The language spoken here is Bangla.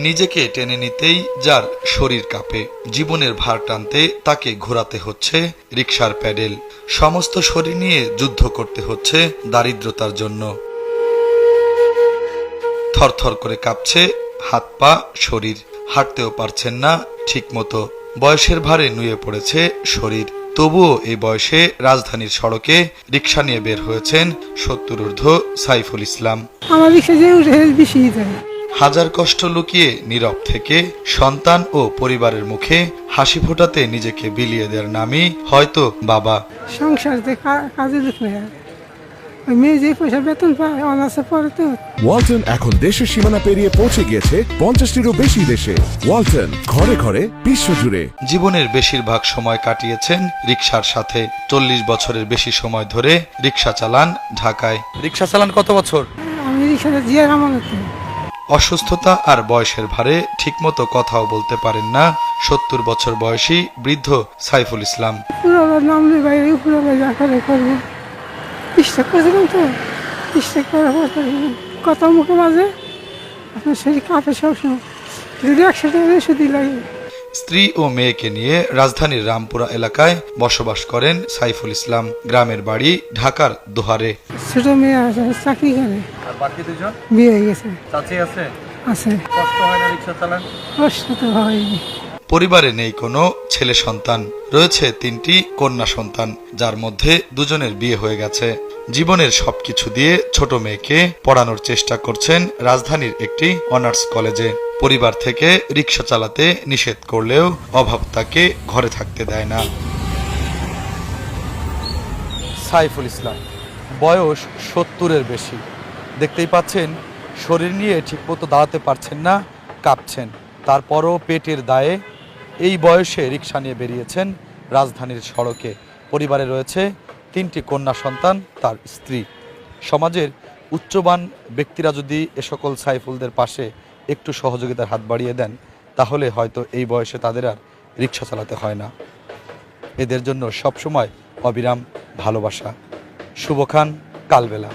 নিজেকে টেনে নিতেই যার শরীর কাঁপে, জীবনের ভার টানতে তাকে ঘোরাতে হচ্ছে রিকশার প্যাডেল, সমস্ত শরীর নিয়ে যুদ্ধ করতে হচ্ছে দারিদ্রতার জন্য। থরথর করে কাঁপছে হাত পা শরীর, হাঁটতেও পারছেন না ঠিকমতো, বয়সের ভারে নুয়ে পড়েছে শরীর। তবুও এই বয়সে রাজধানীর সড়কে রিকশা নিয়ে বের হয়েছেন ৭০ ঊর্ধ্ব সাইফুল ইসলাম। হাজার কষ্ট লুকিয়ে নীরব থেকে সন্তান ও পরিবারের মুখে হাসি ফোটাতে নিজেকে বিলিয়ে দেওয়ার নামই হয়তো বাবা। সংসার কাজে মেয়ে যে পয়সা বেতন পায় অনার্সে পড়ে তো। ওয়ালটন এখন দেশের সীমানা পেরিয়ে পৌঁছে গিয়েছে ৫০টিরও বেশি দেশে। ওয়ালটন, ঘরে ঘরে বিশ্বজুড়ে। জীবনের বেশিরভাগ সময় কাটিয়েছেন রিকশার সাথে। ৪০ বছরের বেশি সময় ধরে রিকশা চালান ঢাকায়। রিকশা চালান কত বছর? আমি রিকশাটা জিয়ার আমানতে। অসুস্থতা আর বয়সের ভারে ঠিকমতো কথাও বলতে পারেন না ৭০ বছর বয়সী বৃদ্ধ সাইফুল ইসলাম। পুরোবার নামলে বাইরে পুরোবার যা করে করবো, চেষ্টা করেছিলাম তো, চেষ্টা করার পর কথা মুখে মাঝে আপনার শরীর কাঁপে সবসময়, যদি ১০০ টাকা ওষুধই লাগে। স্ত্রী ও মেয়েকে নিয়ে রাজধানীর রামপুরা এলাকায় বসবাস করেন সাইফুল ইসলাম। গ্রামের বাড়ি ঢাকার দোহারে। ছোট মেয়ে আছে, চাকরি করে। আর বাকি দুজন বিয়ে হয়ে গেছে। চাচি আছে? আছে। কষ্ট হয় না রিকশা চালান? কষ্ট তো হয়নি। পরিবারে নেই কোনো ছেলে সন্তান, রয়েছে ৩টি কন্যা সন্তান, যার মধ্যে দুজনের বিয়ে হয়ে গেছে। জীবনের সবকিছু দিয়ে ছোট মেয়েকে পড়ানোর চেষ্টা করছেন রাজধানীর একটি অনার্স কলেজে। পরিবার থেকে রিকশা চালাতে নিষেধ করলেও অভাব তাকে ঘরে থাকতে দেয় না। সাইফুল ইসলাম বয়স ৭০-এর বেশি, দেখতেই পাচ্ছেন শরীর নিয়ে ঠিকমতো দাঁড়াতে পারছেন না, কাঁপছেন। তারপরও পেটের দায়ে এই বয়সে রিকশা নিয়ে বেরিয়েছেন রাজধানীর সড়কে। পরিবারে রয়েছে ৩টি কন্যা সন্তান, তার স্ত্রী। সমাজের উচ্চবান ব্যক্তিরা যদি এ সকল সাইফুলদের পাশে একটু সহযোগিতার হাত বাড়িয়ে দেন, তাহলে হয়তো এই বয়সে তাদের আর রিকশা চালাতে হয় না। এদের জন্য সবসময় অবিরাম ভালোবাসা। শুভ খান, কালবেলা।